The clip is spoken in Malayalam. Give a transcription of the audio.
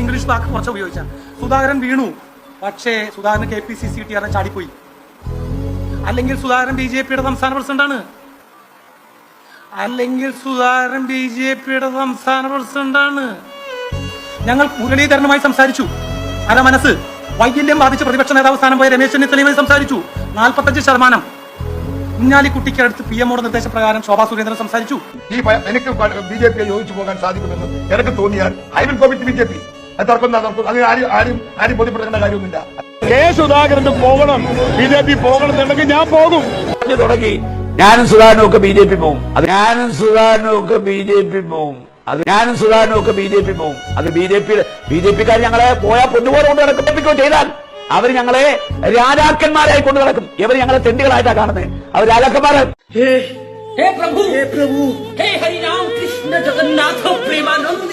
ഇംഗ്ലീഷ് വാക്ക് കുറച്ച് ഉപയോഗിച്ചാൽ സുധാകരൻ വീണു, പക്ഷേ സുധാകരൻ KPCC കിട്ടിയാൽ ചാടിപ്പോയി. അല്ലെങ്കിൽ സുധാകരൻ BJPയുടെ സംസ്ഥാന പ്രസിഡന്റാണ്, ഞങ്ങൾ മുരളീധരനുമായി സംസാരിച്ചു. മനസ്സ് വൈകല്യം ബാധിച്ച പ്രതിപക്ഷ നേതാവ് സ്ഥാനം പോയ രമേശ് ചെന്നിത്തലയുമായി സംസാരിച്ചു. 45% കുഞ്ഞാലിക്കുട്ടിക്ക് അടുത്ത് PM-ഓട് നിർദ്ദേശപ്രകാരം ശോഭാ സുരേന്ദ്രൻ സംസാരിച്ചു. എനിക്ക് BJP യോജിച്ചു പോകാൻ സാധിക്കുമെന്ന് എനിക്ക് തോന്നിയാൽ I will go with BJP. ആരും ബോധ്യപ്പെടുത്തേണ്ട കാര്യമൊന്നുമില്ല. സുധാകരന് പോകണം, BJP പോകണം എന്നുണ്ടെങ്കിൽ ഞാൻ പോകും തുടങ്ങി. ഞാനും സുധാകരനും ഒക്കെ BJP പോകും. ഞാനും സുധാകരനും ഒക്കെ BJP പോകും. അത് BJPക്കാർ ഞങ്ങളെ പോയാൽ പൊന്നുപോലെ കൊണ്ട് നടക്കുകയോ ചെയ്താൽ അവർ ഞങ്ങളെ രാജാക്കന്മാരായി കൊണ്ട് നടക്കും. ഇവർ ഞങ്ങളെ തെണ്ടികളായിട്ടാണ് കാണുന്നത്. അവർ രാജാക്കന്മാരെ. हे प्रभु हे हरि राम कृष्ण जगन्नाथ प्रेमानंद